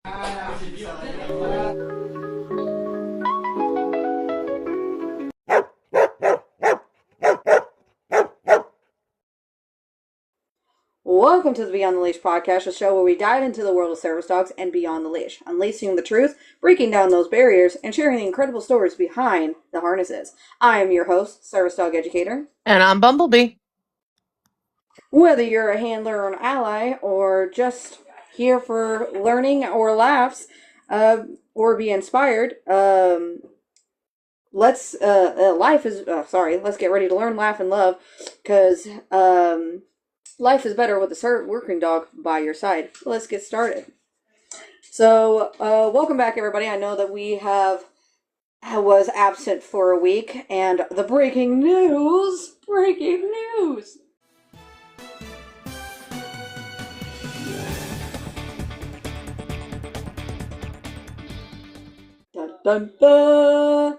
Welcome to the Beyond the Leash podcast, a show where we dive into the world of service dogs and beyond the leash, unleashing the truth, breaking down those barriers, and sharing the incredible stories behind the harnesses. I am your host, Service Dog Educator. And I'm Bumblebee. Whether you're a handler or an ally, or just here for learning or laughs, or be inspired, let's get ready to learn, laugh, and love, because life is better with a working dog by your side. Let's get started. So, welcome back, everybody. I know that was absent for a week, and the breaking news. Dun, dun, dun.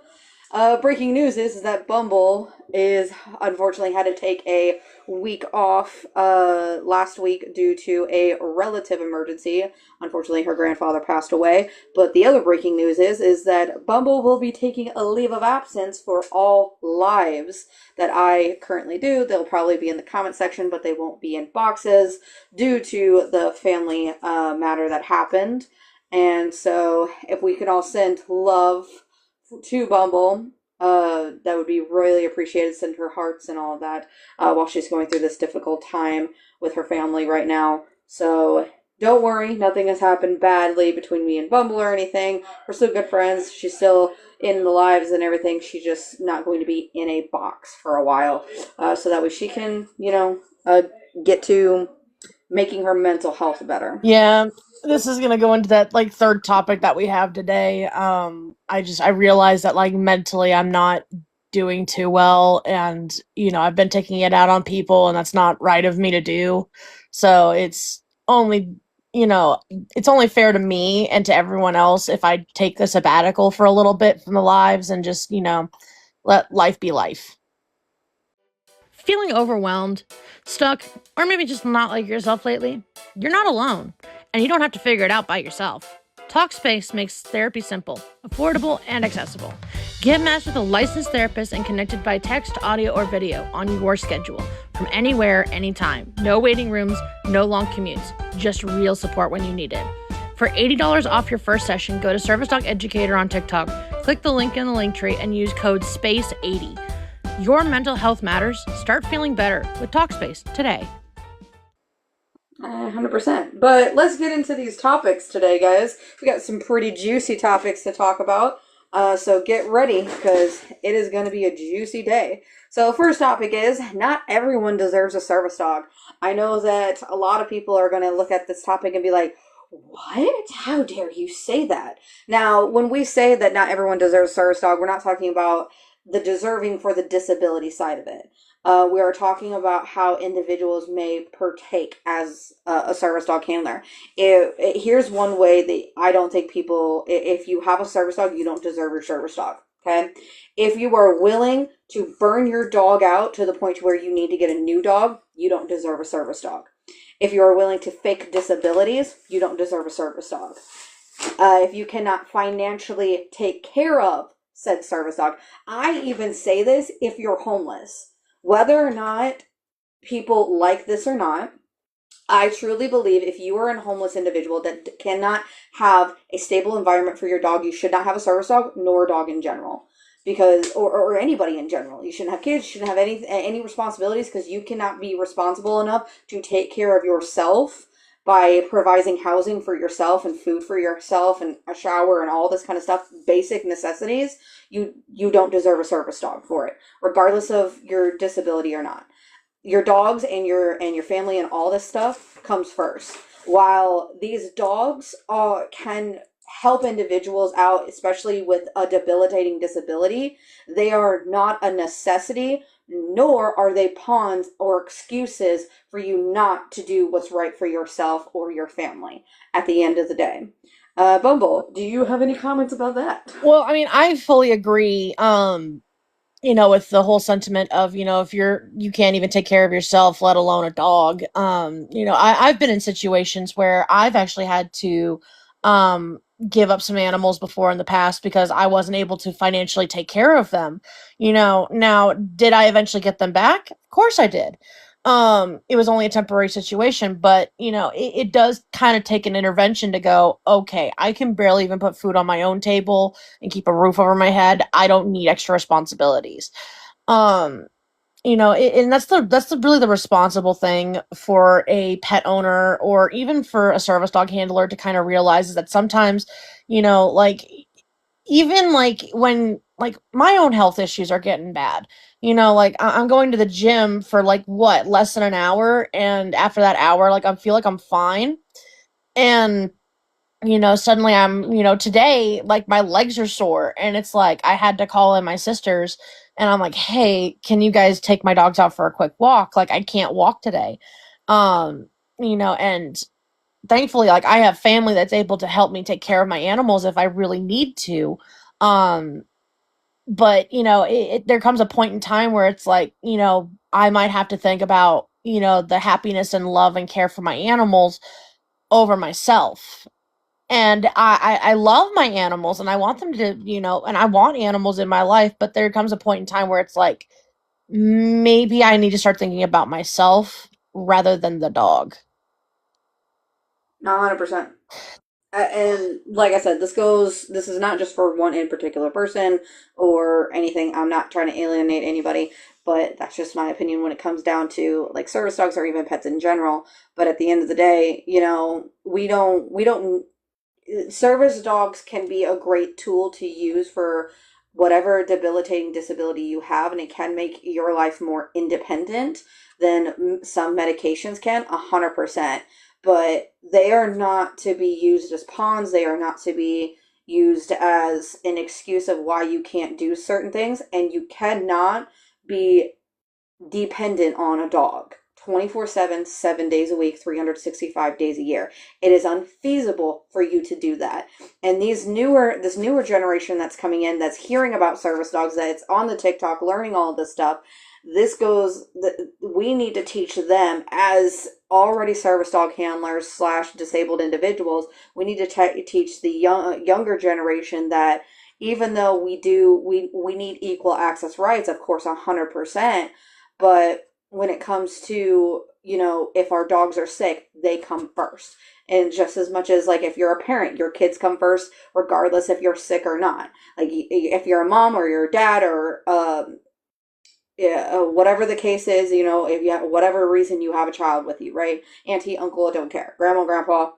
Breaking news is that Bumble is unfortunately had to take a week off last week due to a relative emergency. Unfortunately, her grandfather passed away. But the other breaking news is that Bumble will be taking a leave of absence for all lives that I currently do. They'll probably be in the comment section, but they won't be in boxes due to the family matter that happened. And so if we could all send love to Bumble, that would be really appreciated. Send her hearts and all of that while she's going through this difficult time with her family right now. So don't worry, nothing has happened badly between me and Bumble or anything. We're still good friends. She's still in the lives and everything. She's just not going to be in a box for a while, so that way she can, get to making her mental health better. Yeah, this is gonna go into that third topic that we have today. I realized that mentally I'm not doing too well, and I've been taking it out on people, and that's not right of me to do. So it's only fair to me and to everyone else if I take the sabbatical for a little bit from the lives and just let life be life. Feeling overwhelmed, stuck, or maybe just not like yourself lately? You're not alone, and you don't have to figure it out by yourself. Talkspace makes therapy simple, affordable, and accessible. Get matched with a licensed therapist and connected by text, audio, or video on your schedule from anywhere, anytime. No waiting rooms, no long commutes, just real support when you need it. For $80 off your first session, go to Service Dog Educator on TikTok, click the link in the link tree, and use code SPACE80. Your mental health matters. Start feeling better with Talkspace today. 100%. But let's get into these topics today, guys. We got some pretty juicy topics to talk about. So get ready, because it is going to be a juicy day. So first topic is, not everyone deserves a service dog. I know that a lot of people are going to look at this topic and be like, what? How dare you say that? Now, when we say that not everyone deserves a service dog, we're not talking about the deserving for the disability side of it. We are talking about how individuals may partake as a service dog handler. Here's one way that I don't think people, if you have a service dog, you don't deserve your service dog, okay? If you are willing to burn your dog out to the point where you need to get a new dog, you don't deserve a service dog. If you are willing to fake disabilities, you don't deserve a service dog. If you cannot financially take care of said service dog. I even say this if you're homeless. Whether or not people like this or not, I truly believe if you are a homeless individual that cannot have a stable environment for your dog, you should not have a service dog, nor a dog in general. Because, or anybody in general. You shouldn't have kids, you shouldn't have any responsibilities, because you cannot be responsible enough to take care of yourself by providing housing for yourself and food for yourself and a shower and all this kind of stuff, basic necessities. You don't deserve a service dog for it, regardless of your disability or not. Your dogs and your family and all this stuff comes first. While these dogs can help individuals out, especially with a debilitating disability, they are not a necessity, nor are they pawns or excuses for you not to do what's right for yourself or your family at the end of the day. Bumble, do you have any comments about that? Well, I mean, I fully agree, with the whole sentiment of, if you can't even take care of yourself, let alone a dog. I've been in situations where I've actually had to give up some animals before in the past because I wasn't able to financially take care of them. Now, did I eventually get them back? Of course I did. It was only a temporary situation, but it does kind of take an intervention to go, okay, I can barely even put food on my own table and keep a roof over my head. I don't need extra responsibilities. Um, and that's really the responsible thing for a pet owner or even for a service dog handler to kind of realize is that sometimes, like even like when like my own health issues are getting bad, like I'm going to the gym for like what, less than an hour, and after that hour, like I feel like I'm fine, and suddenly today, like my legs are sore and it's like I had to call in my sisters and I'm like, hey, can you guys take my dogs out for a quick walk? Like I can't walk today. Um, and thankfully, like I have family that's able to help me take care of my animals if I really need to. Um, but there comes a point in time where it's like, I might have to think about, the happiness and love and care for my animals over myself, and I love my animals and I want them to, and I want animals in my life, but there comes a point in time where it's like maybe I need to start thinking about myself rather than the dog. 100%. And like I said, this is not just for one in particular person or anything. I'm not trying to alienate anybody, but that's just my opinion when it comes down to like service dogs or even pets in general. But at the end of the day, we don't service dogs can be a great tool to use for whatever debilitating disability you have, and it can make your life more independent than some medications can, 100%. But they are not to be used as pawns. They are not to be used as an excuse of why you can't do certain things, and you cannot be dependent on a dog 24/7, 7 days a week, 365 days a year. It is unfeasible for you to do that. And this newer generation that's coming in, that's hearing about service dogs, that's on the TikTok, learning all of this stuff, we need to teach them as already service dog handlers slash disabled individuals. We need to teach the younger generation that even though we need equal access rights, of course, 100%. But when it comes to, if our dogs are sick, they come first. And just as much as like if you're a parent, your kids come first, regardless if you're sick or not. Like if you're a mom or you're a dad or yeah, whatever the case is, if you have whatever reason you have a child with you, right? Auntie, uncle, don't care. Grandma, grandpa,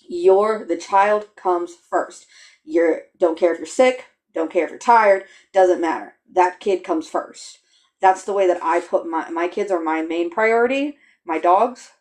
the child comes first. You don't care if you're sick, don't care if you're tired, doesn't matter. That kid comes first. That's the way that I put my kids are my main priority, my dogs,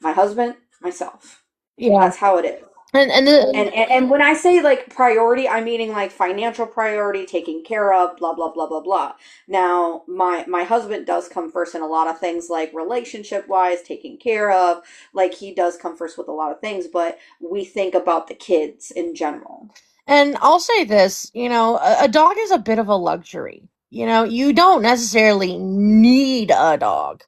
my husband, myself. Yeah. That's how it is. And And when I say like priority, I'm meaning like financial priority, taking care of, blah blah blah blah blah. Now, my husband does come first in a lot of things, like relationship wise, taking care of. Like he does come first with a lot of things, but we think about the kids in general. and I'll say this, a dog is a bit of a luxury. You don't necessarily need a dog.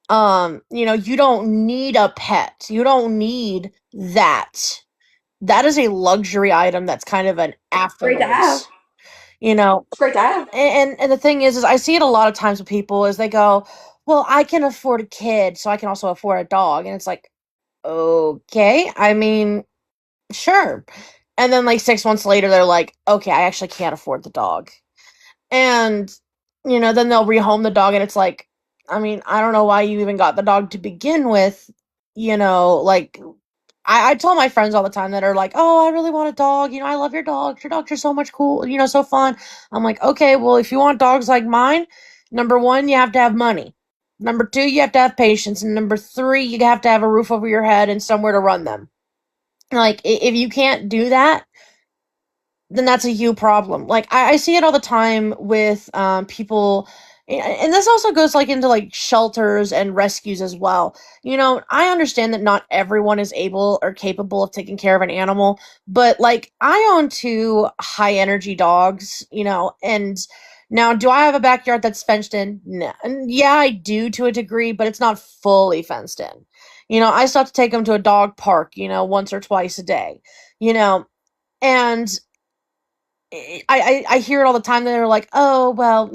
You don't need a pet. You don't need that. That is a luxury item that's kind of an Great to have. afterwards. You know, It's great to have. and the thing is I see it a lot of times with people is they go, "Well, I can afford a kid, so I can also afford a dog." And it's like, "Okay, I mean, sure." And then like 6 months later they're like, "Okay, I actually can't afford the dog." And then they'll rehome the dog and it's like, I mean, I don't know why you even got the dog to begin with. Like I tell my friends all the time that are like, "Oh, I really want a dog. I love your dogs. Your dogs are so much cool. So fun." I'm like, "Okay, well, if you want dogs like mine, number one, you have to have money. Number two, you have to have patience, and number three, you have to have a roof over your head and somewhere to run them. Like, if you can't do that, then that's a you problem." Like I see it all the time with people, and this also goes like into like shelters and rescues as well. I understand that not everyone is able or capable of taking care of an animal, but like I own two high energy dogs, and now do I have a backyard that's fenced in? No. And yeah, I do to a degree, but it's not fully fenced in. I still have to take them to a dog park, once or twice a day, you know, and I hear it all the time that they're like, oh, well,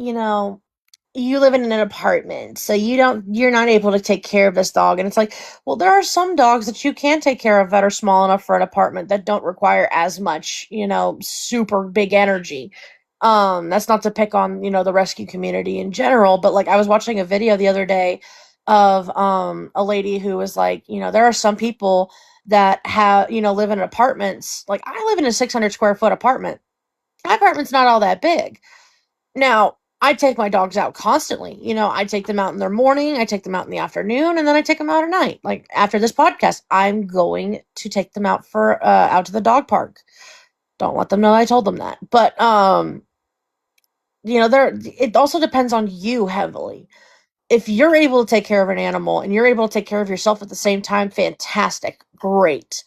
you live in an apartment, so you're not able to take care of this dog. And it's like, well, there are some dogs that you can take care of that are small enough for an apartment that don't require as much, super big energy. That's not to pick on, the rescue community in general, but like I was watching a video the other day of a lady who was like, there are some people that have, live in apartments. Like I live in a 600 square foot apartment. My apartment's not all that big. Now, I take my dogs out constantly. I take them out in the morning, I take them out in the afternoon, and then I take them out at night. Like after this podcast, I'm going to take them out for out to the dog park. Don't let them know I told them that. But there it also depends on you heavily. If you're able to take care of an animal and you're able to take care of yourself at the same time, fantastic. Great.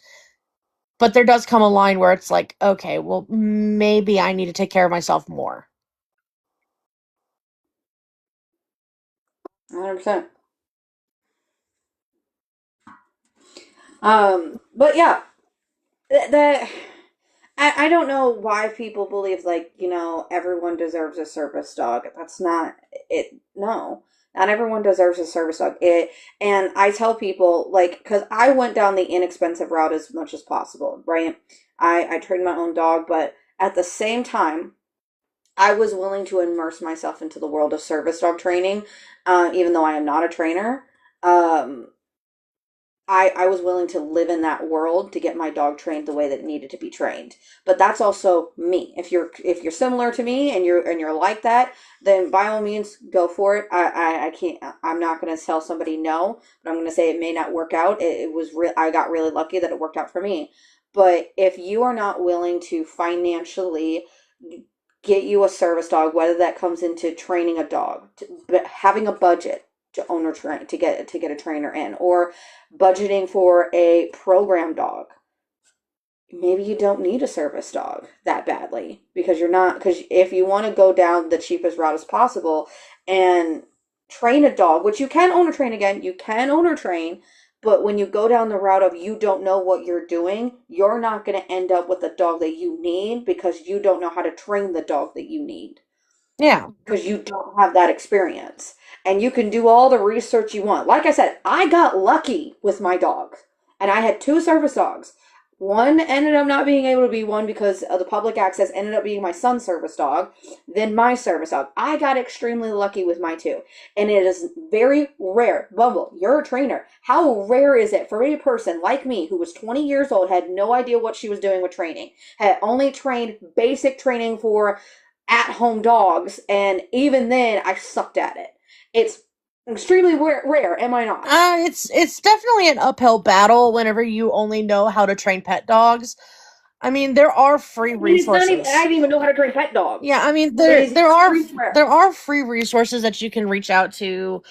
But there does come a line where it's like, okay, well, maybe I need to take care of myself more. 100%. But yeah, that I don't know why people believe like, everyone deserves a service dog. That's not it. No. Not everyone deserves a service dog. And I tell people like cuz I went down the inexpensive route as much as possible, right? I trained my own dog, but at the same time, I was willing to immerse myself into the world of service dog training, even though I am not a trainer. Um, I was willing to live in that world to get my dog trained the way that it needed to be trained. But that's also me. If you're similar to me and you're like that, then by all means go for it. I can't I'm not gonna tell somebody no, but I'm gonna say it may not work out. It was real I got really lucky that it worked out for me. But if you are not willing to financially get you a service dog, whether that comes into training a dog, but having a budget to own or train to get a trainer in, or budgeting for a program dog. Maybe you don't need a service dog that badly because you're not because if you want to go down the cheapest route as possible and train a dog, which you can own or train again, you can own or train, but when you go down the route of you don't know what you're doing, you're not going to end up with the dog that you need because you don't know how to train the dog that you need Yeah. because you don't have that experience. And you can do all the research you want. Like I said, I got lucky with my dogs. And I had two service dogs. One ended up not being able to be one because of the public access, ended up being my son's service dog, then my service dog. I got extremely lucky with my two. And it is very rare. Bumble, you're a trainer. How rare is it for a person like me who was 20 years old, had no idea what she was doing with training, had only trained basic training for at-home dogs, and even then I sucked at it. It's extremely rare, am I not? It's definitely an uphill battle whenever you only know how to train pet dogs. I mean, there are free I mean, it's not even. I resources. didn't even know how to train pet dogs. Yeah, I mean It there is there are extremely rare. there are free resources that you can reach out to.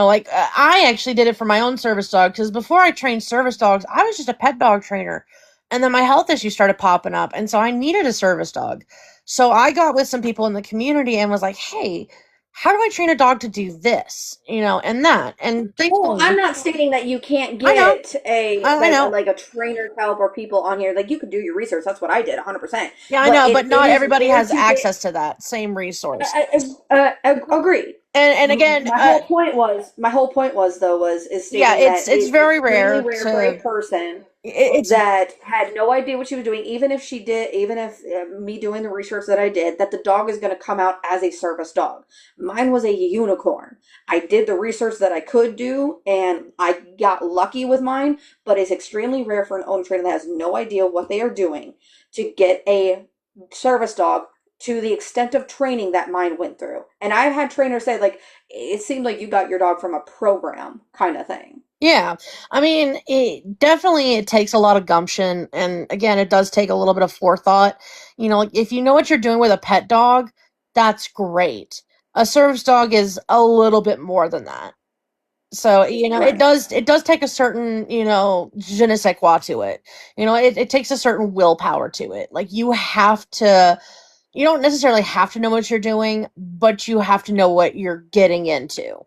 Like I actually did it for my own service dog because before I trained service dogs, I was just a pet dog trainer, and then my health issues started popping up, and so I needed a service dog. So I got with some people in the community and was like, "Hey, how do I train a dog to do this? And that?" And Well, I'm thankfully, not stating that you can't I know, get a I like a, know, like a trainer to help or people on here. Like you could do your research. That's what I did, 100%. yeah, I But know, it, but it not is everybody rare has to get. access to that same resource. Agreed. And again, My whole point was though was is yeah, stating that it's it's very extremely rare rare for a to person it's that had no idea what she was doing, even if she did, even if me doing the research that I did, that the dog is going to come out as a service dog. Mine was a unicorn. I did the research that I could do, and I got lucky with mine, but it's extremely rare for an owner trainer that has no idea what they are doing to get a service dog to the extent of training that mine went through. And I've had trainers say, like, it seemed like you got your dog from a program kind of thing. yeah. I mean, it takes a lot of gumption, and again, it does take a little bit of forethought. Like if you know what you're doing with a pet dog, that's great. A service dog is a little bit more than that. So, Right. it does take a certain, je ne sais quoi to it. It takes a certain willpower to it. Like you don't necessarily have to know what you're doing, but you have to know what you're getting into.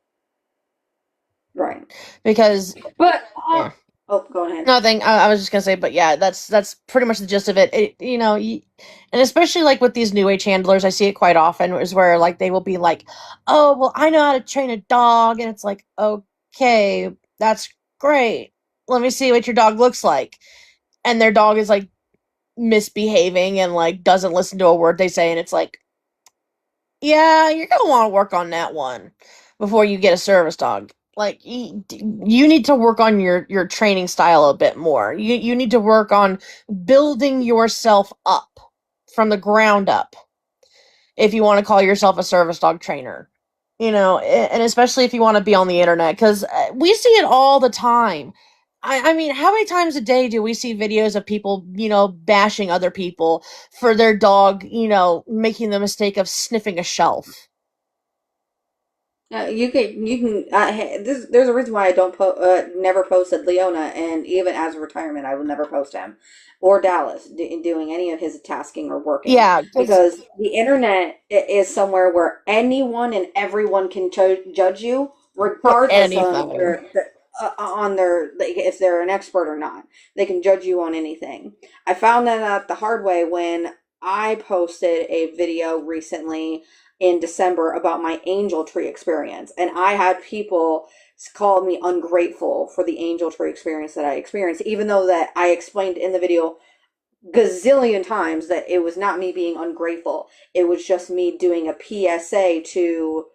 Right. because But yeah. oh, go ahead. Nothing. I was just gonna say, but yeah, that's pretty much the gist of it. And especially like with these new age handlers, I see it quite often, is where like they will be like, "Oh, well, I know how to train a dog," and it's like, "Okay, that's great. Let me see what your dog looks like." And their dog is like misbehaving and like doesn't listen to a word they say, and it's like, yeah, you're gonna want to work on that one before you get a service dog. Like you need to work on your training style a bit more. You need to work on building yourself up from the ground up if you want to call yourself a service dog trainer. And especially if you want to be on the internet, because we see it all the time. I mean, how many times a day do we see videos of people, bashing other people for their dog, making the mistake of sniffing a shelf? There's a reason why I don't never posted Leona, and even as a retirement, I will never post him or Dallas doing any of his tasking or working, Yeah, because because the internet is somewhere where anyone and everyone can judge you, for regardless on anything. their like, if they're an expert or not. They can judge you on anything. I found that out the hard way when I posted a video recently in December about my angel tree experience. And I had people call me ungrateful for the angel tree experience that I experienced, even though that I explained in the video gazillion times that it was not me being ungrateful. It was just me doing a PSA to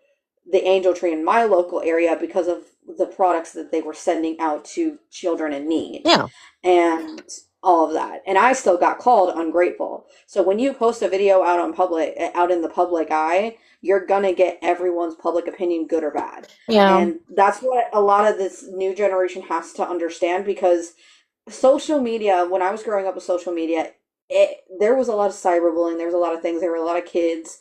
the angel tree in my local area because of the products that they were sending out to children in need Yeah, and all of that. And I still got called ungrateful. So when you post a video out in the public eye, you're gonna get everyone's public opinion, good or bad. yeah, And that's what a lot of this new generation has to understand, because social media, when I was growing up with social media, there was a lot of cyberbullying, there was a lot of things, there were a lot of kids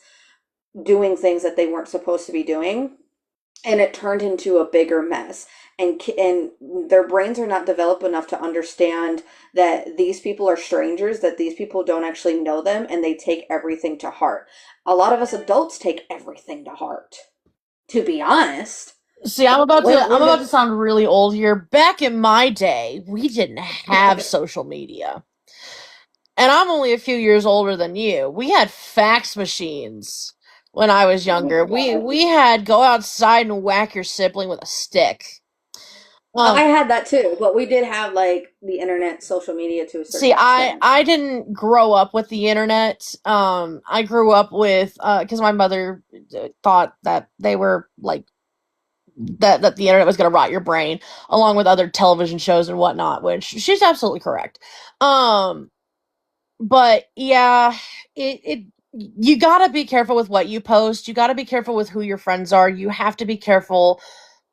doing things that they weren't supposed to be doing, and it turned into a bigger mess. And their brains are not developed enough to understand that these people are strangers, that these people don't actually know them, and they take everything to heart. A lot of us adults take everything to heart, to be honest. see, I'm When about did to sound really old here. Back in my day, we didn't have social media. And I'm only a few years older than you. We had fax machines when I was Oh younger. my We God. had go outside and whack your sibling with a stick. I Um, had that too, but we did have like the internet, social media to a See, certain extent. I didn't grow up with the internet. I grew up with because my mother thought that they were like that the internet was going to rot your brain, along with other television shows and whatnot. Which she's absolutely correct. Um, but yeah, it you gotta be careful with what you post. You gotta be careful with who your friends are. You have to be careful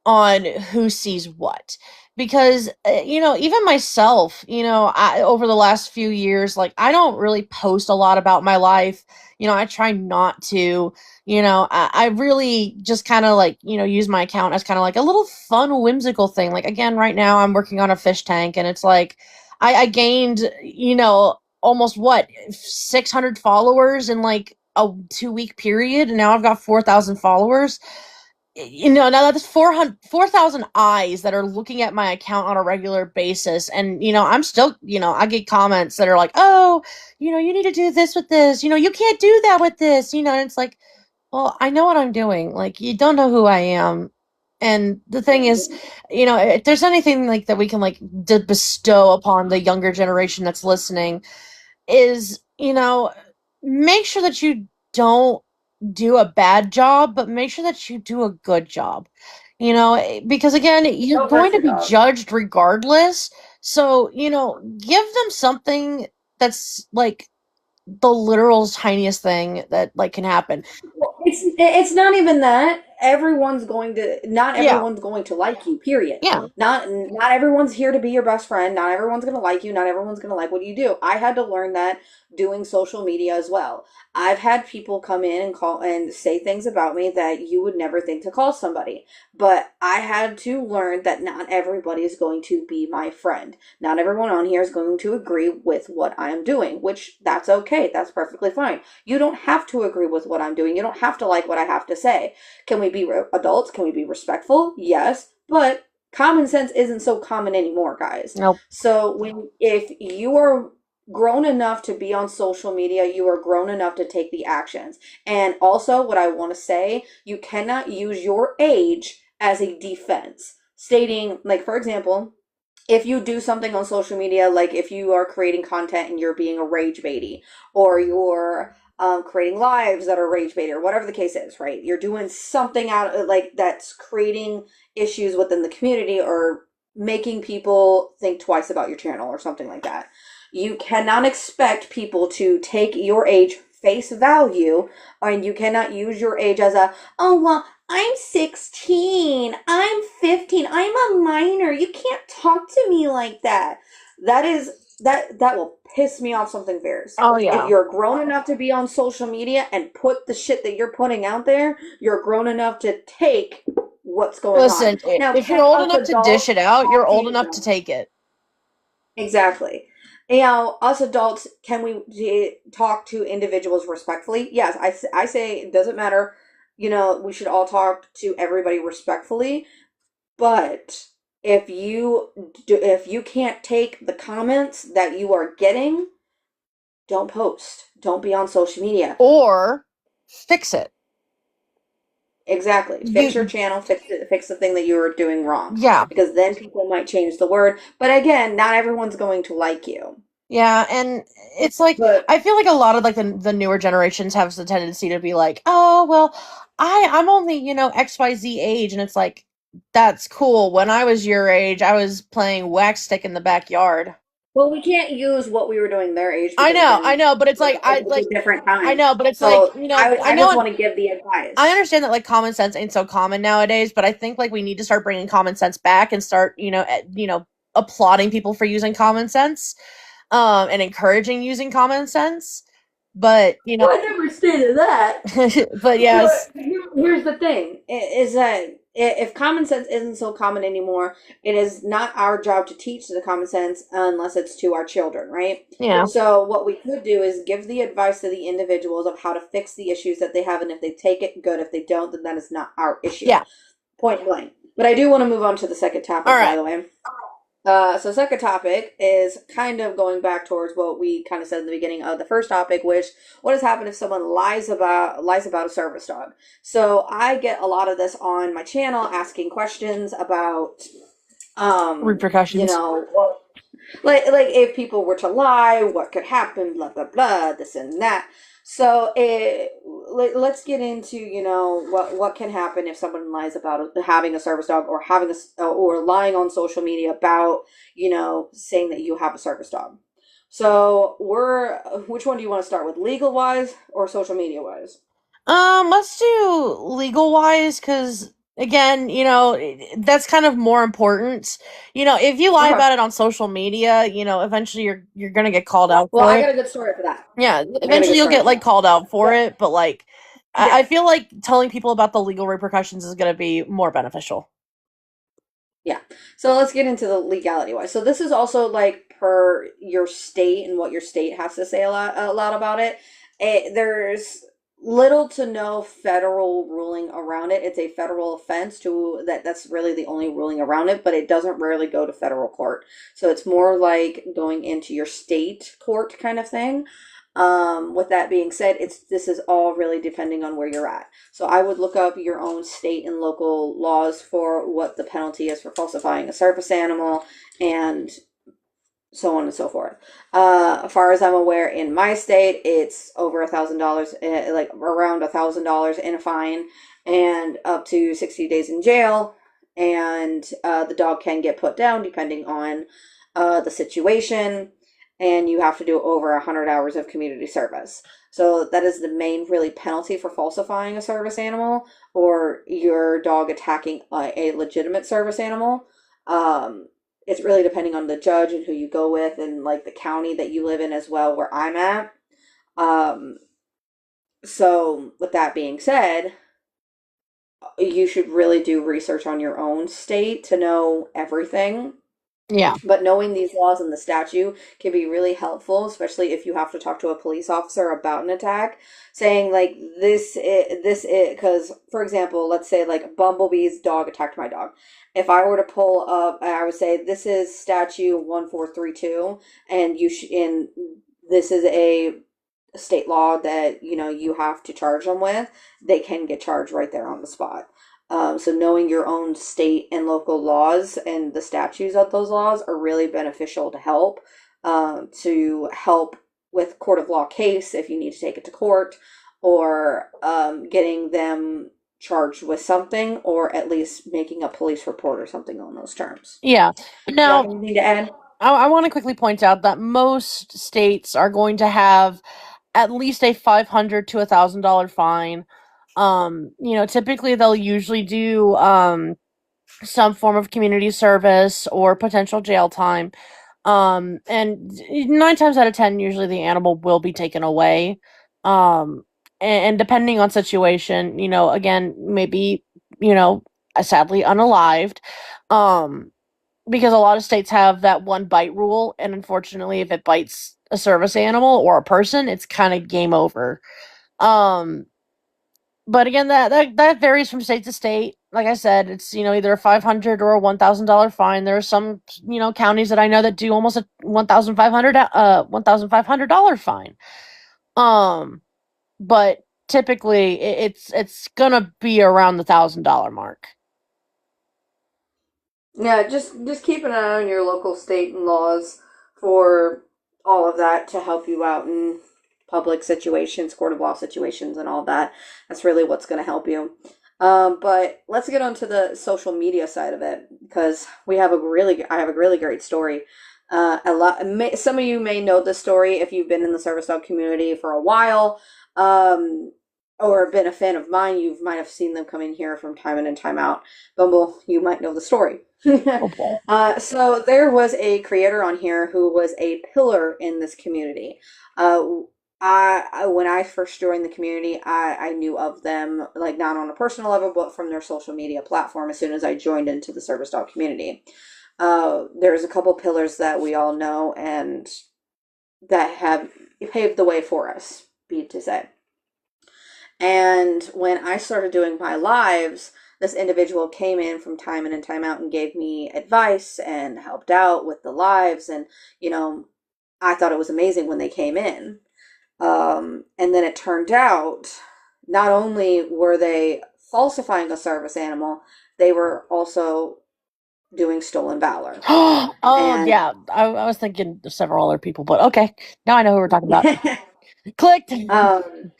on who sees what, because even myself, over the last few years, like I don't really post a lot about my life. I try not to. I really just kind of like use my account as kind of like a little fun whimsical thing. Like again, right now I'm working on a fish tank, and it's like I gained almost what 600 followers in like a 2 week period, and now I've got 4,000 followers. Now that's 4,000 eyes that are looking at my account on a regular basis. And, I'm still, I get comments that are like, oh, you need to do this with this. You can't do that with this. And it's like, well, I know what I'm doing. Like, you don't know who I am. And the thing is, if there's anything like that we can like bestow upon the younger generation that's listening, is, make sure that you don't do a bad job, but make sure that you do a good job. Because again, you're Oh, for going to sure, be dog. judged regardless. So, give them something that's like the literal tiniest thing that like can happen. Well, it's not even that. Not Yeah. everyone's going to like you, period. Yeah. Not everyone's here to be your best friend. Not everyone's going to like you. Not everyone's going to like what you do. I had to learn that doing social media as well. I've had people come in and call and say things about me that you would never think to call somebody. But I had to learn that not everybody is going to be my friend. Not everyone on here is going to agree with what I'm doing, which that's okay. That's perfectly fine. You don't have to agree with what I'm doing. You don't have to like what I have to say. Can we be adults? Can we be respectful? Yes. But common sense isn't so common anymore, guys. Nope. So if you are grown enough to be on social media, you are grown enough to take the actions. And also, what I want to say, you cannot use your age as a defense, stating, like, for example, if you do something on social media, like if you are creating content and you're being a rage baity, or you're creating lives that are rage bait, or whatever the case is, right? You're doing something out of, like, that's creating issues within the community or making people think twice about your channel or something like that. You cannot expect people to take your age face value, and you cannot use your age as a, oh, well, I'm 16, I'm 15, I'm a minor. You can't talk to me like that. That will piss me off something fierce. Oh If yeah. you're grown enough to be on social media and put the shit that you're putting out there, you're grown enough to take what's going on. Listen, Now, if you're can old us enough to dish adults it out, you're talk to old you enough to though? take it. Exactly. You know, us adults, can we talk to individuals respectfully? Yes, I say it doesn't matter. You know, we should all talk to everybody respectfully. But if you can't take the comments that you are getting, don't post. Don't be on social media. Or fix it. Exactly. Fix your You channel, fix it, fix the thing that you were doing wrong. yeah. Because then people might change the word. But again, not everyone's going to like you. Yeah, and it's like But I feel like a lot of like the newer generations have the tendency to be like, "Oh, well, I'm only, XYZ age." And it's like that's cool. When I was your age, I was playing wax stick in the backyard. well, we can't use what we were doing their age because I again, know, but it's like it's a different time. So I I just know want to give the I advice. understand that like common sense ain't so common nowadays, but I think like we need to start bringing common sense back and start, applauding people for using common sense, and encouraging using common sense. But Well, I never stated that. but yes, But here's the thing: is that if common sense isn't so common anymore, it is not our job to teach the common sense unless it's to our children, right? yeah, So what we could do is give the advice to the individuals of how to fix the issues that they have, and if they take it, good. If they don't, then that is not our issue. yeah. Point blank. But I do want to move on to the second All topic, by right. the way. So second topic is kind of going back towards what we kind of said in the beginning of the first topic, which what has happened if someone lies about a service dog. So I get a lot of this on my channel, asking questions about, you Repercussions. know, well, like if people were to lie, what could happen, blah blah blah, this and that. So let's get into, what can happen if someone lies about having a service dog, or having or lying on social media about, saying that you have a service dog. So which one do you want to start with, legal wise or social media wise? Let's do legal wise because again, that's kind of more important. If you lie Okay. about it on social media, eventually you're gonna get called out Well, for I it. got a good story for that. Yeah, I got a eventually good you'll story get for like that. called out for So, it, but like yeah. I feel like telling people about the legal repercussions is gonna be more beneficial. Yeah. So let's get into the legality wise. So this is also like per your state and what your state has to say a lot about it. There's little to no federal ruling around it. It's a federal offense to that's really the only ruling around it, but it doesn't rarely go to federal court. So it's more like going into your state court kind of thing. With that being said, this is all really depending on where you're at. So I would look up your own state and local laws for what the penalty is for falsifying a service animal, and so on and so forth. As far as I'm aware, in my state, it's over $1,000, like around $1,000 in a fine, and up to 60 days in jail. And the dog can get put down depending on the situation, and you have to do over 100 hours of community service. So that is the main really penalty for falsifying a service animal, or your dog attacking a legitimate service animal. It's really depending on the judge and who you go with, and like the county that you live in as well, where I'm at. Um, so with that being said, you should really do research on your own state to know everything. Yeah. But knowing these laws and the statute can be really helpful, especially if you have to talk to a police officer about an attack. Saying like because for example, let's say like Bumblebee's dog attacked my dog. If I were to pull up, I would say this is statute 1432, and and this is a state law that you have to charge them with. They can get charged right there on the spot. So knowing your own state and local laws and the statutes of those laws are really beneficial to help with court of law case if you need to take it to court, or getting them charged with something, or at least making a police report or something on those terms. Yeah. Do you have Now, anything to add? I want to quickly point out that most states are going to have at least a $500 to $1,000 fine. Typically they'll usually do some form of community service or potential jail time. And 9 times out of 10, usually the animal will be taken away. And depending on situation, again, maybe, you know, sadly unalived. Um, because a lot of states have that one bite rule, and unfortunately, if it bites a service animal or a person, it's kind of game over. Um, but again, that varies from state to state. Like I said, it's either a $500 or a $1,000 fine. There are some counties that I know that do almost a $1,500 fine. Um, but typically it's gonna be around the $1,000 mark. Yeah, just keep an eye on your local state and laws for all of that to help you out in public situations, court of law situations, and all that. That's really what's going to help you. But let's get on to the social media side of it, because I have a really great story. Some of you may know this story if you've been in the service dog community for a while. Or been a fan of mine, you might have seen them come in here from time in and time out. Bumble, you might know the story. Oh boy. So there was a creator on here who was a pillar in this community. Uh, when I first joined the community, I knew of them, like not on a personal level, but from their social media platform as soon as I joined into the service dog community. There's a couple pillars that we all know and that have paved the way for us, be it to say. And when I started doing my lives, this individual came in from time in and time out and gave me advice and helped out with the lives. And, I thought it was amazing when they came in. And then it turned out not only were they falsifying a service animal, they were also doing stolen valor. Oh And yeah, I was thinking of several other people, but okay, now I know who we're talking about. Clicked. um,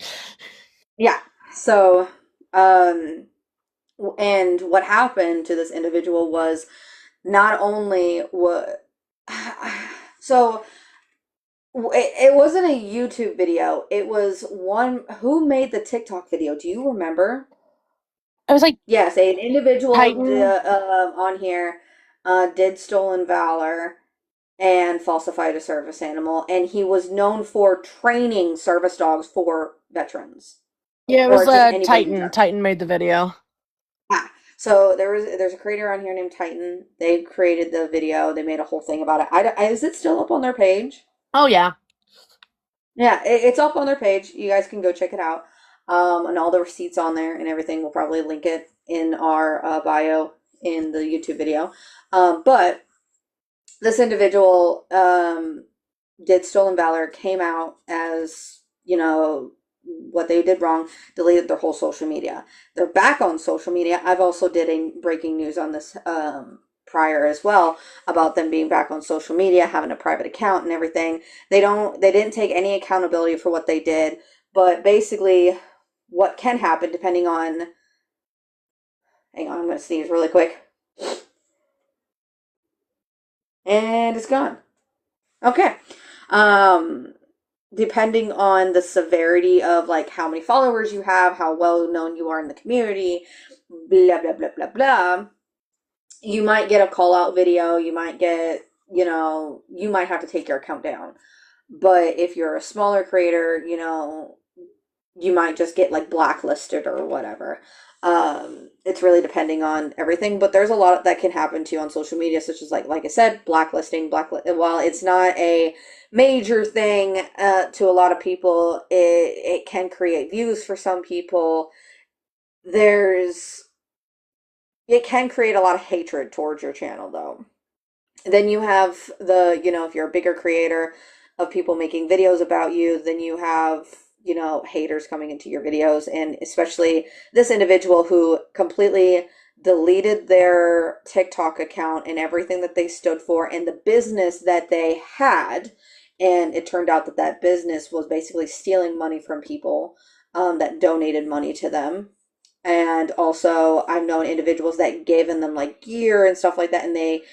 yeah, so um, and what happened to this individual was not only what so it wasn't a YouTube video. It was one who made the TikTok video. Do you remember? I was like Yes, an individual Titan. on here did stolen valor and falsified a service animal, and he was known for training service dogs for veterans Yeah, it was or just anybody in Titan. general. Titan made the video. Ah, so there's a creator on here named Titan. They created the video. They made a whole thing about it. Is it still up on their page? Oh yeah. Yeah, it's up on their page. You guys can go check it out. And all the receipts on there and everything. We'll probably link it in our bio in the YouTube video. But this individual did stolen valor, came out as what they did wrong, deleted their whole social media. They're back on social media. I've also did a breaking news on this prior as well about them being back on social media, having a private account and everything. They didn't take any accountability for what they did, but basically what can happen depending on, hang on, I'm going to sneeze really quick. And it's gone. Okay. Um Depending on the severity of like how many followers you have, how well known you are in the community, blah blah blah blah blah, you might get a call out video, you might get, you might have to take your account down. But if you're a smaller creator, you might just get like blacklisted or whatever. it's really depending on everything, but there's a lot that can happen to you on social media, such as like I said, blacklisting. While it's not a major thing to a lot of people, it can create views for some people. There's it can create a lot of hatred towards your channel, though. Then you have if you're a bigger creator of people making videos about you, then you have, haters coming into your videos. And especially this individual who completely deleted their TikTok account and everything that they stood for and the business that they had. And it turned out that that business was basically stealing money from people that donated money to them. And also, I've known individuals that given them like gear and stuff like that, and they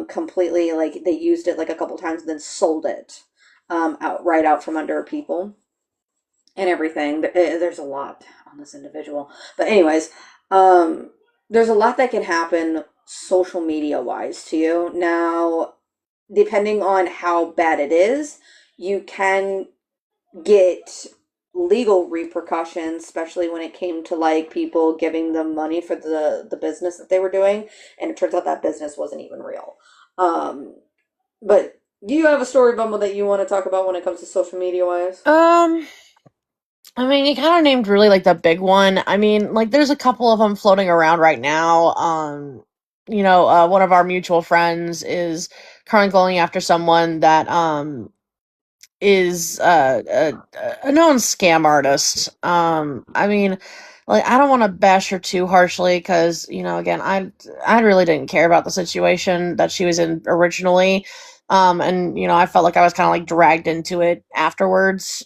completely like they used it like a couple times and then sold it out from under people and everything. There's a lot on this individual, but anyways, um, there's a lot that can happen social media wise to you. Now, depending on how bad it is, you can get legal repercussions, especially when it came to like people giving them money for the business that they were doing, and it turns out that business wasn't even real. Um, but do you have a story, Bumble, that you want to talk about when it comes to social media wise? Um, I mean, you kind of named really like the big one. I mean, like there's a couple of them floating around right now. One of our mutual friends is currently going after someone that is a known scam artist. I mean, like I don't want to bash her too harshly because again, I really didn't care about the situation that she was in originally, and I felt like I was kind of like dragged into it afterwards.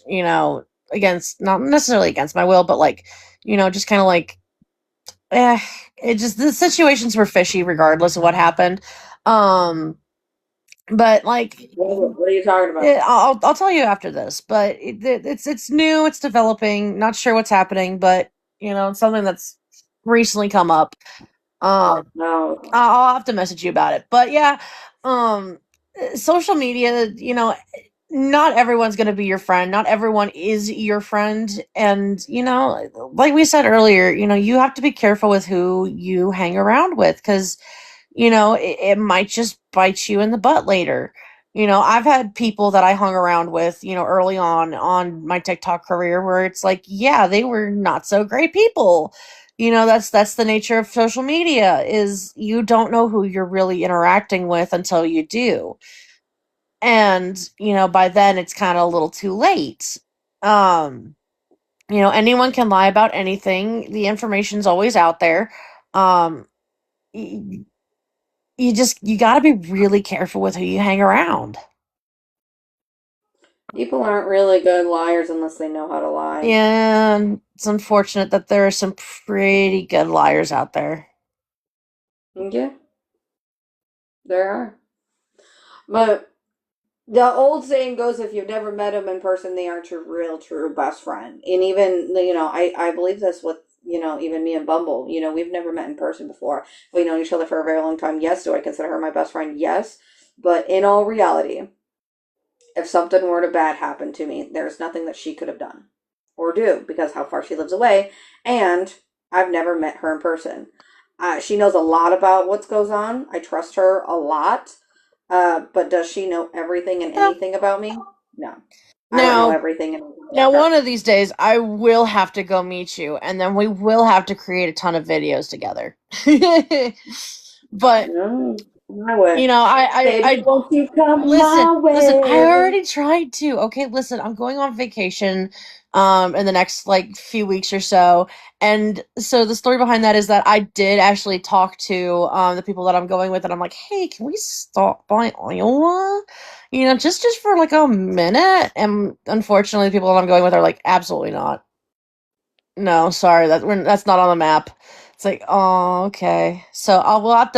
Against not necessarily against my will, but like just kind of like eh, it just the situations were fishy regardless of what happened. Um, but like What are you talking about? I'll tell you after this, but it's new, it's developing, not sure what's happening, but it's something that's recently come up. No. I'll have to message you about it. But yeah, um, social media, not everyone's going to be your friend. Not everyone is your friend, and like we said earlier, you have to be careful with who you hang around with because it might just bite you in the butt later. I've had people that I hung around with, early on my TikTok career where it's like, yeah, they were not so great people. That's the nature of social media is you don't know who you're really interacting with until you do. And, by then it's kind of a little too late. Um, anyone can lie about anything. The information's always out there. Um, you got to be really careful with who you hang around. People aren't really good liars unless they know how to lie. And it's unfortunate that there are some pretty good liars out there. Yeah, there are. But the old saying goes, if you've never met them in person, they aren't your real, true best friend. And even, I believe this with, even me and Bumble. We've never met in person before. We've known each other for a very long time. Yes. Do I consider her my best friend? Yes. But in all reality, if something were to bad happen to me, there's nothing that she could have done or do because how far she lives away. And I've never met her in person. She knows a lot about what goes on. I trust her a lot. But does she know everything and Yeah. anything about me? No. I don't know Now, everything and anything now, about one her. of these days, I will have to go meet you, and then we will have to create a ton of videos together. But No, my way. Baby, I won't you come listen, my listen, I way? already tried to. Okay, listen, I'm going on vacation in the next like few weeks or so. And so the story behind that is that I did actually talk to the people that I'm going with and I'm like, "Hey, can we stop by Iowa?" just for like a minute. And unfortunately, the people that I'm going with are like, "Absolutely not. No, sorry, that's not on the map." It's like, "Oh, okay." So we'll have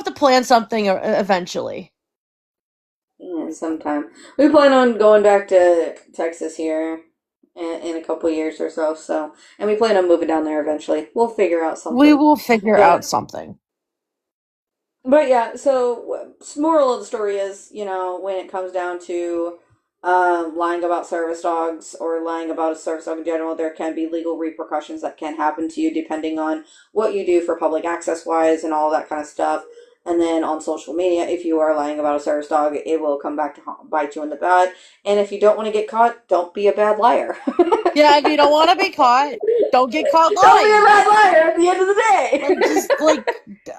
to plan something eventually. Yeah, sometime. We plan on going back to Texas here in a couple years or so. So, and we plan on moving down there eventually. We'll figure out We something. will figure out But something. But yeah, so moral of the story is, when it comes down to lying about service dogs or lying about a service dog in general, there can be legal repercussions that can happen to you depending on what you do for public access wise and all that kind of stuff. And then on social media, if you are lying about a service dog, it will come back to bite you in the butt. And if you don't want to get caught, don't be a bad liar. Yeah, if you don't want to be caught, don't get caught Don't be a lying. bad liar at the end of the day. Like, just like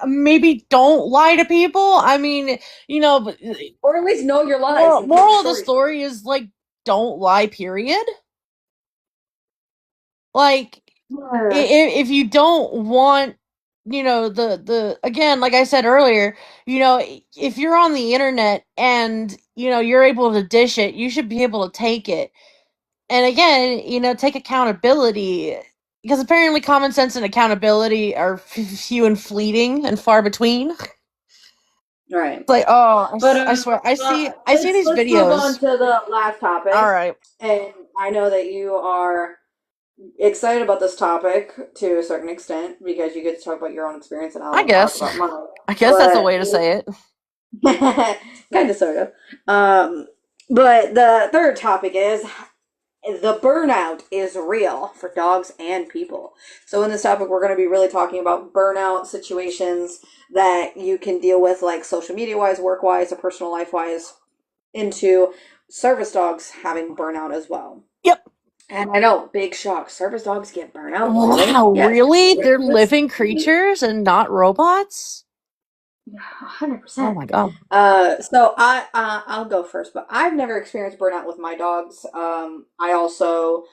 maybe don't lie to people. I mean, but Or at least know your lies and keep the moral of the story straight. story is like don't lie. Period. Like, Yeah. if you don't want, the again, like I said earlier, if you're on the internet and you're able to dish it, you should be able to take it. And again, take accountability, because apparently common sense and accountability are few and fleeting and far between. It's Right. like, oh, But I swear, I see these let's move on videos. to the last All topic. right, And I know that you are excited about this topic to a certain extent because you get to talk about your own experience and I I'll talk guess, about mine. I guess that's a But way to say it. kind of sort of. But the third topic is the burnout is real for dogs and people. So in this topic, we're going to be really talking about burnout situations that you can deal with, like social media wise, work wise, or personal life wise, into service dogs having burnout as well. Yep. And I know, big shock. Service dogs get burnout, really? Wow, Yes. really? They're Yes. living creatures and not robots? 100%. Oh my god. So I'll go first, but I've never experienced burnout with my dogs. I also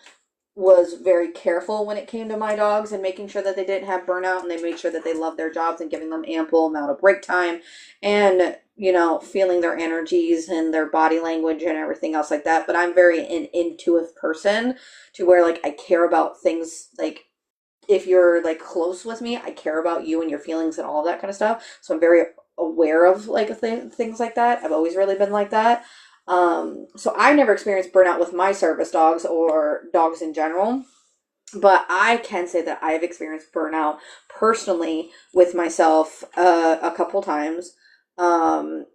was very careful when it came to my dogs and making sure that they didn't have burnout and they made sure that they loved their jobs and giving them ample amount of break time and feeling their energies and their body language and everything else like that. But I'm very an intuitive person to where like I care about things like if you're like close with me, I care about you and your feelings and all of that kind of stuff. So I'm very aware of like things like that. I've always really been like that. So I never experienced burnout with my service dogs or dogs in general, but I can say that I have experienced burnout personally with myself a couple times. And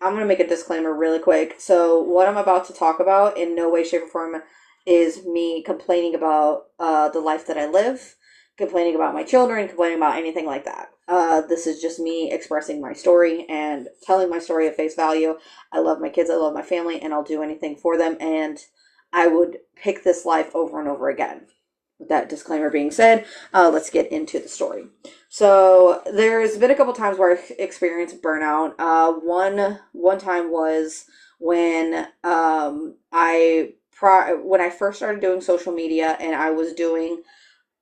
I'm going to make a disclaimer really quick. So, what I'm about to talk about in no way, shape, or form is me complaining about the life that I live, complaining about my children, complaining about anything like that. This is just me expressing my story and telling my story at face value. I love my kids, I love my family, and I'll do anything for them. And I would pick this life over and over again. With that disclaimer being said, let's get into the story. So there's been a couple times where I've experienced burnout. One time was when when I first started doing social media and I was doing,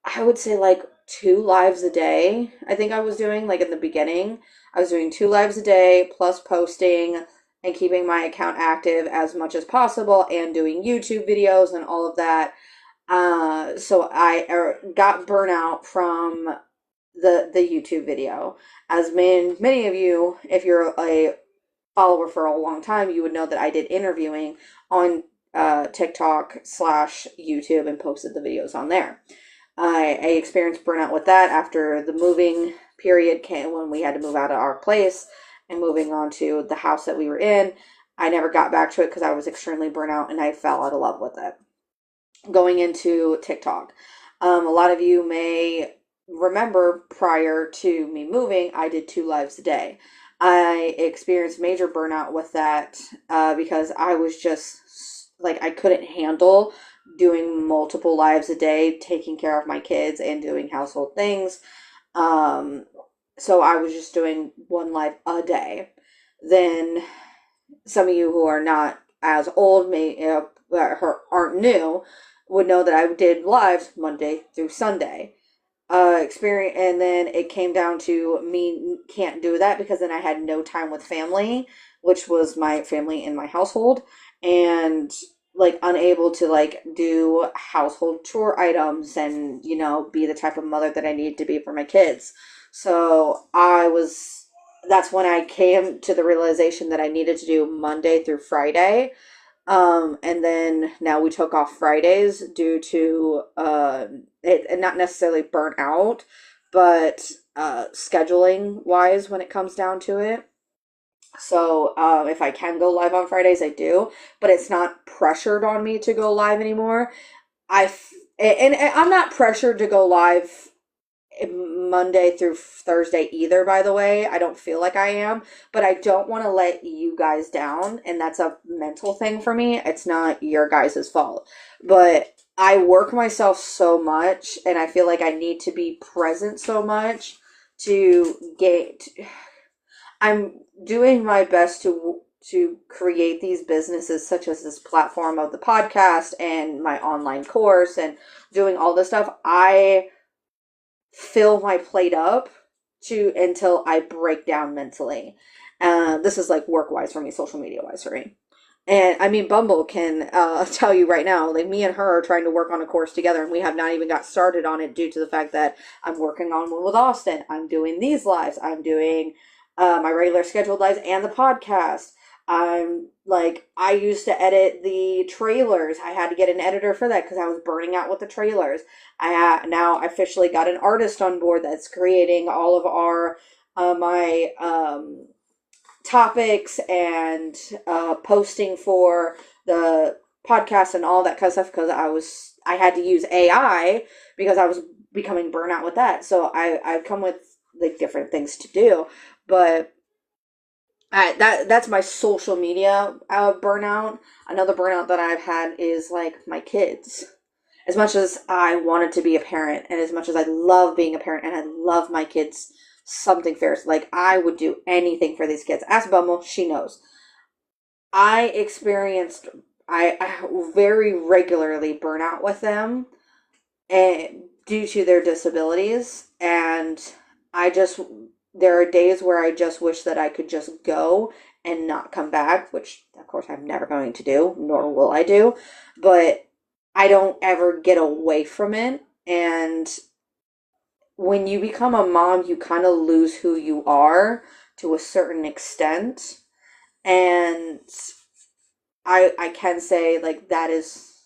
I would say like 2 lives a day. I think I was doing like in the beginning, I was doing 2 lives a day plus posting and keeping my account active as much as possible and doing YouTube videos and all of that. So I got burnout from the YouTube video. As many of you, if you're a follower for a long time, you would know that I did interviewing on TikTok slash YouTube and posted the videos on there. I experienced burnout with that after the moving period came when we had to move out of our place and moving on to the house that we were in. I never got back to it because I was extremely burnt out and I fell out of love with it. Going into TikTok, a lot of you may remember prior to me moving, I did 2 lives a day. I experienced major burnout with that because I was just like I couldn't handle doing multiple lives a day, taking care of my kids and doing household things. Um, so I was just doing 1 life a day. Then some of you who are not as old may aren't new would know that I did lives Monday through Sunday. Experience, and then it came down to me can't do that because then I had no time with family, which was my family in my household, and like unable to like do household chore items and be the type of mother that I needed to be for my kids. So that's when I came to the realization that I needed to do Monday through Friday. And then now we took off Fridays due to it not necessarily burnt out, but scheduling wise when it comes down to it. So if I can go live on Fridays, I do, but it's not pressured on me to go live anymore. And I'm not pressured to go live Monday through Thursday either, by the way. I don't feel like I am, but I don't want to let you guys down, and that's a mental thing for me. It's not your guys' fault. But I work myself so much, and I feel like I need to be present so much to get. I'm doing my best to create these businesses such as this platform of the podcast and my online course and doing all this stuff. I fill my plate up to until I break down mentally. This is like work wise for me, social media wise for me. And I mean, Bumble can tell you right now, like me and her are trying to work on a course together, and we have not even got started on it due to the fact that I'm working on one with Austin. I'm doing these lives. I'm doing my regular scheduled lives and the podcast. I'm like, I used to edit the trailers. I had to get an editor for that because I was burning out with the trailers. Now officially got an artist on board that's creating all of our my topics and posting for the podcast and all that kind of stuff because I had to use AI because I was becoming burnout with that. So I've come with like different things to do, but that's my social media burnout. Another burnout that I've had is like my kids. As much as I wanted to be a parent, and as much as I love being a parent, and I love my kids something fierce, like I would do anything for these kids. Ask Bumble, she knows. I experienced I very regularly burnout with them, and due to their disabilities, and I just there are days where I just wish that I could just go and not come back, which of course I'm never going to do, nor will I do, but I don't ever get away from it. And when you become a mom, you kind of lose who you are to a certain extent. And I can say like that is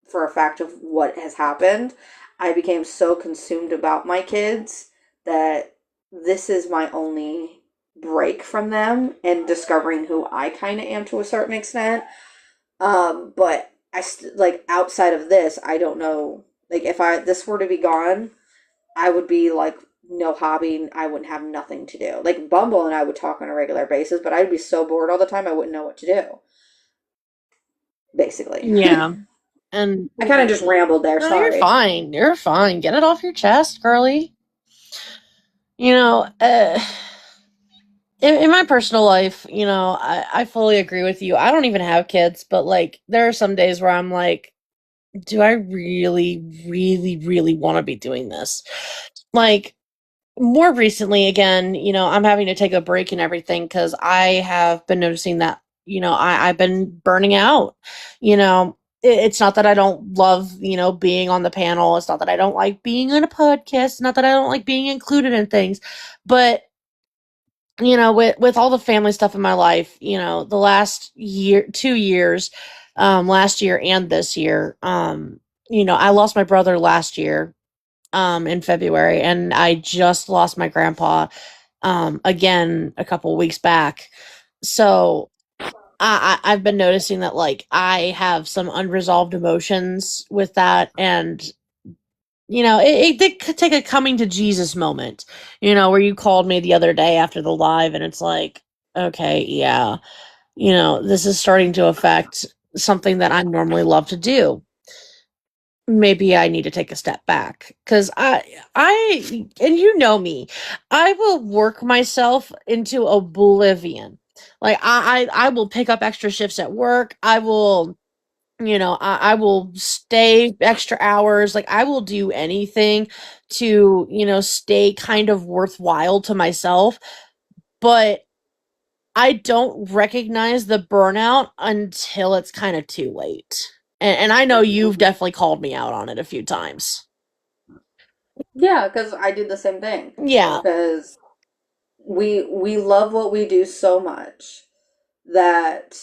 for a fact of what has happened. I became so consumed about my kids that this is my only break from them and discovering who I kind of am to a certain extent. But like outside of this, I don't know. Like if I this were to be gone, I would be like no hobby. I wouldn't have nothing to do. Like Bumble and I would talk on a regular basis, but I'd be so bored all the time I wouldn't know what to do. Basically, Yeah. And I kind of just rambled there. no, you're Sorry. fine. You're fine. Get it off your chest, girly. You know, in my personal life, I fully agree with you. I don't even have kids, but like there are some days where I'm like, do I really, really, really want to be doing this? Like more recently, again, I'm having to take a break and everything because I have been noticing that, I've been burning out. It's not that I don't love, being on the panel. It's not that I don't like being on a podcast. It's not that I don't like being included in things, but with all the family stuff in my life, the last year, 2 years, last year and this year, I lost my brother last year, in February, and I just lost my grandpa, again a couple weeks back. So I've been noticing that like I have some unresolved emotions with that, and it did take a coming to Jesus moment, where you called me the other day after the live, and it's like, okay, yeah, this is starting to affect something that I normally love to do. Maybe I need to take a step back because and you know me, I will work myself into oblivion. Like I will pick up extra shifts at work. I will I will stay extra hours. Like I will do anything to, stay kind of worthwhile to myself. But I don't recognize the burnout until it's kind of too late. And I know you've definitely called me out on it a few times. Yeah, because I did the same thing. Yeah. Because we love what we do so much that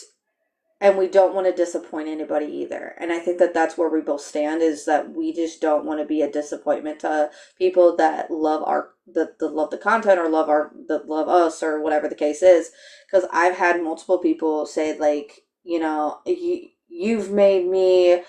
and we don't want to disappoint anybody either. And I think that that's where we both stand, is that we just don't want to be a disappointment to people that love our that love the content, or love our that love us, or whatever the case is. Because I've had multiple people say, like, you've made me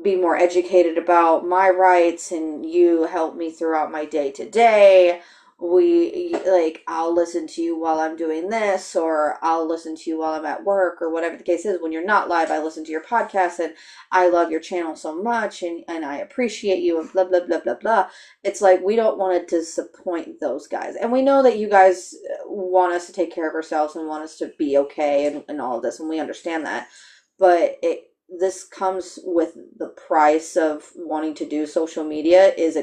be more educated about my rights, and you help me throughout my day to day. We like, I'll listen to you while I'm doing this, or I'll listen to you while I'm at work, or whatever the case is. When you're not live, I listen to your podcast, and I love your channel so much, and I appreciate you, and blah blah blah blah blah. It's like, we don't want to disappoint those guys, and we know that you guys want us to take care of ourselves and want us to be okay, and all of this, and we understand that. But this comes with the price of wanting to do social media, is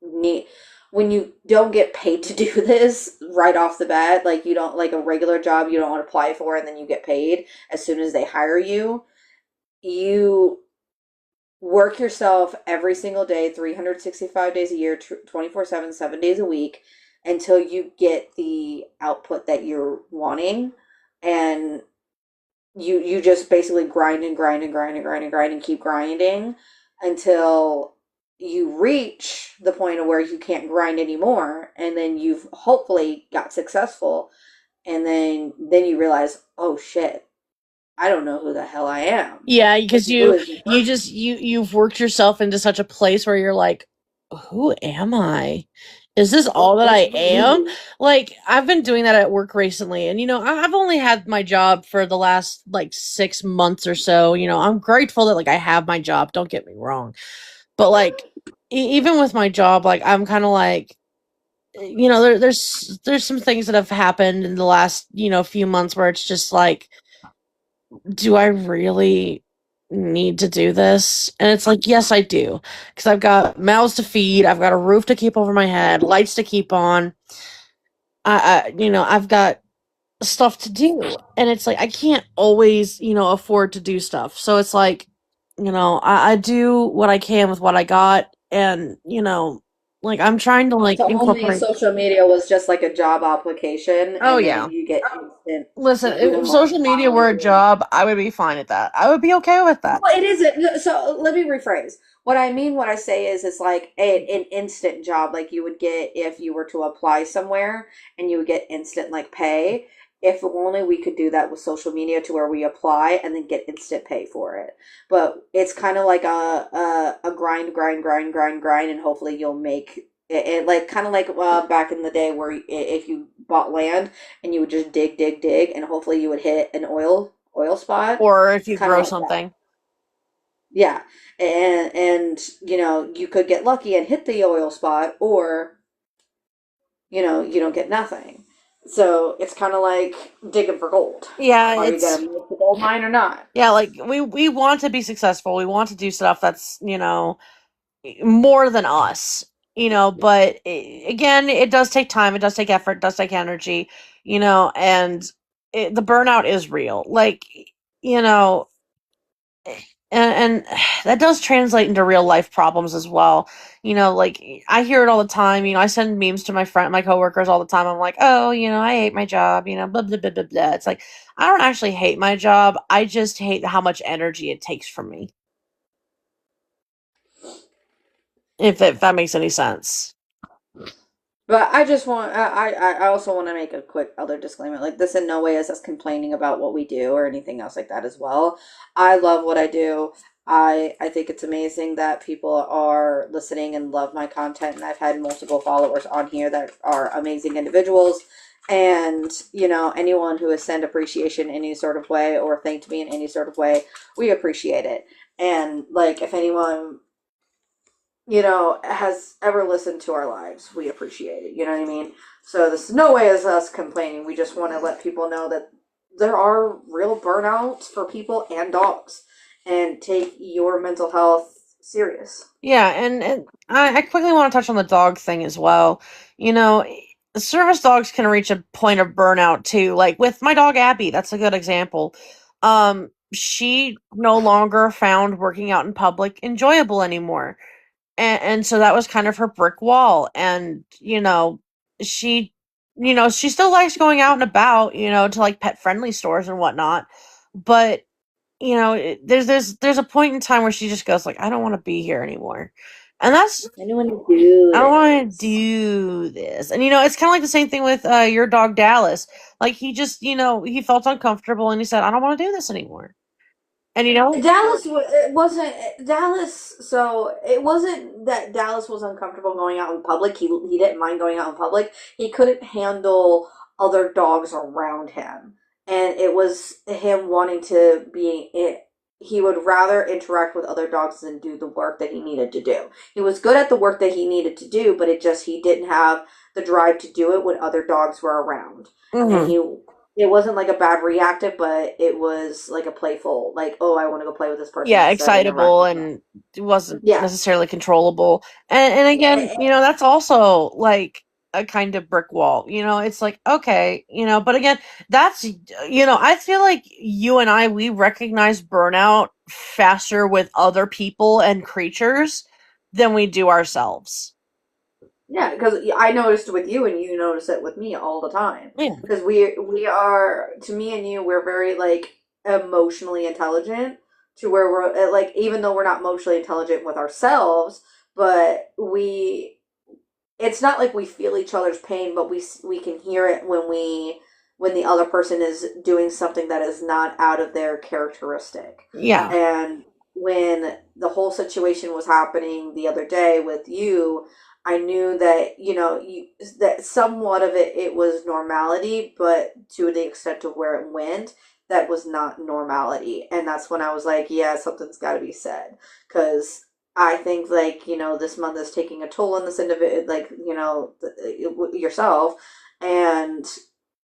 neat when you don't get paid to do this right off the bat. Like, you don't, like a regular job, you don't want to apply for, and then you get paid as soon as they hire you. You work yourself every single day, 365 days a year, 24/7, 7 days a week, until you get the output that you're wanting. And you just basically grind and grind and grind and grind and grind and keep grinding until you reach the point of where you can't grind anymore, and then you've hopefully got successful, and then you realize, oh shit, I don't know who the hell I am. Yeah, Like, because who is this person? you've worked yourself into such a place where you're like, who am I? Is this all that I What's am? me? Like, I've been doing that at work recently, and I've only had my job for the last like 6 months or so. I'm grateful that like I have my job. Don't get me wrong, but like even with my job, like I'm kind of like, there's some things that have happened in the last few months where it's just like, do I really need to do this? And it's like, yes, I do. Because I've got mouths to feed, I've got a roof to keep over my head, lights to keep on. I've got stuff to do. And it's like, I can't always, afford to do stuff. So it's like, I do what I can with what I got. And, like, I'm trying to, like, So only incorporate. social media was just like a job application, Oh, and yeah. then you get instant, Listen, you if know, social media were a followers. job, I would be fine at that. I would be okay with that. Well, it isn't. So let me rephrase. What I mean, what I say is, it's like an instant job, like you would get if you were to apply somewhere, and you would get instant like pay. If only we could do that with social media, to where we apply and then get instant pay for it. But it's kind of like a grind, grind, grind, grind, grind, and hopefully you'll make it, like, kind of like back in the day, where if you bought land and you would just dig, dig, dig, and hopefully you would hit an oil spot. Or if It's you kind of grow like that. something. Yeah. And you could get lucky and hit the oil spot, or you don't get nothing. So it's kind of like digging for gold. Yeah, Are you it's gonna make the gold mine or not? yeah, like we want to be successful. We want to do stuff that's, more than us. But again, it does take time, it does take effort, it does take energy, and the burnout is real. Like, you know, and that does translate into real life problems as well. Like I hear it all the time. I send memes to my coworkers all the time. I'm like, oh, I hate my job. Blah blah blah blah blah. It's like, I don't actually hate my job. I just hate how much energy it takes from me. If that makes any sense. But I just want, I also want to make a quick other disclaimer. Like, this in no way is us complaining about what we do or anything else like that as well. I love what I do. I think it's amazing that people are listening and love my content, and I've had multiple followers on here that are amazing individuals. And anyone who has sent appreciation in any sort of way, or thanked me in any sort of way, we appreciate it. And like, if anyone has ever listened to our lives, we appreciate it. You know what I mean? So this no way is us complaining. We just want to let people know that there are real burnouts for people and dogs, and take your mental health serious. Yeah, and I quickly want to touch on the dog thing as well. You know, service dogs can reach a point of burnout too. Like with my dog Abby, that's a good example. She no longer found working out in public enjoyable anymore. And so that was kind of her brick wall. And, she she still likes going out and about, to like pet friendly stores and whatnot. But there's a point in time where she just goes like, I don't want to be here anymore, and that's I don't want to do I don't want to this. do this. And it's kind of like the same thing with your dog Dallas. Like he just he felt uncomfortable and he said, I don't want to do this anymore. And It wasn't Dallas. So it wasn't that Dallas was uncomfortable going out in public. He didn't mind going out in public. He couldn't handle other dogs around him, and it was him wanting to be it. He would rather interact with other dogs than do the work that he needed to do. He was good at the work that he needed to do, but he didn't have the drive to do it when other dogs were around, and mhm. it wasn't like a bad reactive, but it was like a playful, like, oh, I want to go play with this person Yeah, instead of excitable interacting with them. and it wasn't Yeah. necessarily controllable. And again, that's also like a kind of brick wall. It's like, okay, but again, that's I feel like you and we recognize burnout faster with other people and creatures than we do ourselves. Yeah, because I noticed it with you, and you notice it with me all the time. Yeah. Because we are, to me and you, we're very like emotionally intelligent to where we're like, even though we're not emotionally intelligent with ourselves, but it's not like we feel each other's pain, but we can hear it when the other person is doing something that is not out of their characteristic. Yeah. And when the whole situation was happening the other day with you, I knew that that somewhat of it was normality, but to the extent of where it went, that was not normality. And that's when I was like, yeah, something's got to be said, because I think like this month is taking a toll on this individual, like yourself, and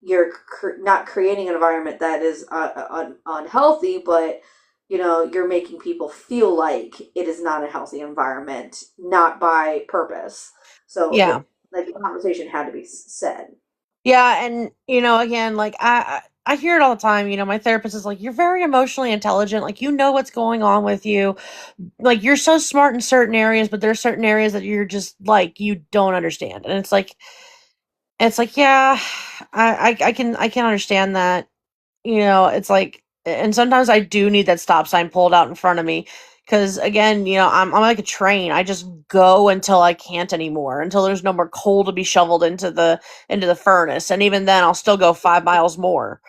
you're not creating an environment that is unhealthy, but you're making people feel like it is not a healthy environment, not by purpose. So Yeah. it like the conversation had to be said. Yeah, and again, like I hear it all the time. My therapist is like, "You're very emotionally intelligent. Like you know what's going on with you. Like you're so smart in certain areas, but there are certain areas that you're just like you don't understand." And it's like, yeah, I can understand that. It's like, and sometimes I do need that stop sign pulled out in front of me. Because again, I'm like a train. I just go until I can't anymore, until there's no more coal to be shoveled into the furnace, and even then, I'll still go 5 miles more.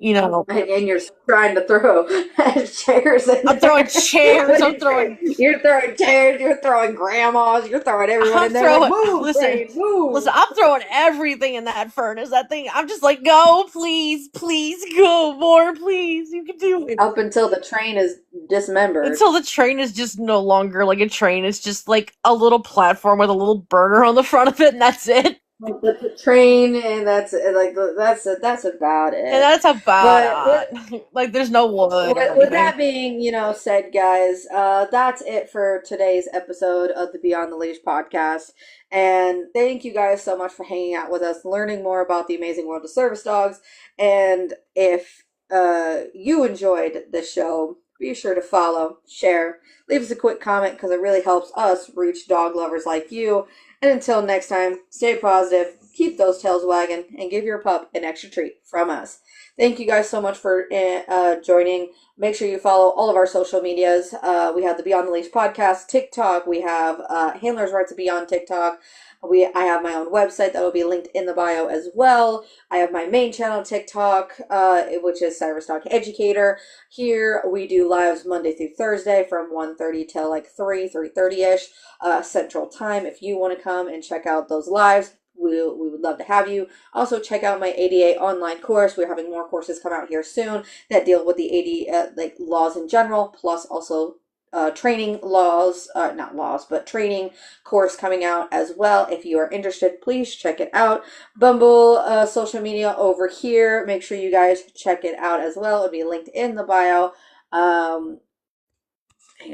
You know, And you're trying to throw chairs in I'm throwing there. chairs. I'm throwing. You're throwing chairs. You're throwing grandmas. You're throwing everyone I'm in there. Like throwing. move, Listen, train, move. listen. I'm throwing everything in that furnace. That thing. I'm just like, go, please, please, go more, please. You can do it. Up until the train is dismembered. Until the train is just no longer like a train. It's just like a little platform with a little burner on the front of it, and that's it. Like the train, and that's about And it. that's But about like there's no wood or with anything. that being said, guys, that's it for today's episode of the Beyond the Leash podcast. And thank you guys so much for hanging out with us, learning more about the amazing world of service dogs. And if you enjoyed this show, be sure to follow, share, leave us a quick comment, because it really helps us reach dog lovers like you. And until next time, stay positive, keep those tails wagging, and give your pup an extra treat from us. Thank you guys so much for joining. Make sure you follow all of our social medias. We have the Beyond the Leash podcast, TikTok. We have Handlers Rights to Be on TikTok. I have my own website that will be linked in the bio as well. I have my main channel, TikTok, which is Cyrus Dog Educator. Here we do lives Monday through Thursday from 1:30 till like 3:30ish Central Time. If you want to come and check out those lives, we would love to have you. Also, check out my ADA online course. We're having more courses come out here soon that deal with the ADA like laws in general, plus also training laws, not laws, but training course coming out as well. If you are interested, please check it out. Bumble social media over here. Make sure you guys check it out as well. It'll be linked in the bio. Hang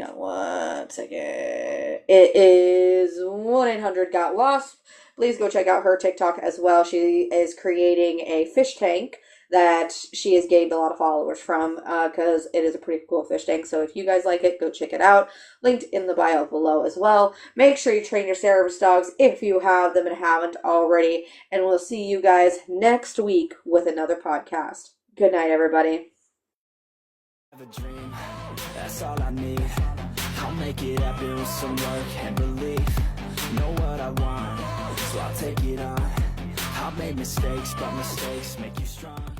on one second. It is 1-800-GOT-WASP. Please go check out her TikTok as well. She is creating a fish tank that she has gained a lot of followers from because it is a pretty cool fish tank. So if you guys like it, go check it out. Linked in the bio below as well. Make sure you train your service dogs if you have them and haven't already. And we'll see you guys next week with another podcast. Good night, everybody. have a dream, that's all I need. I'll make it happen with some work and belief. Know what I want, so I'll take it on. I've made mistakes, but mistakes make you strong.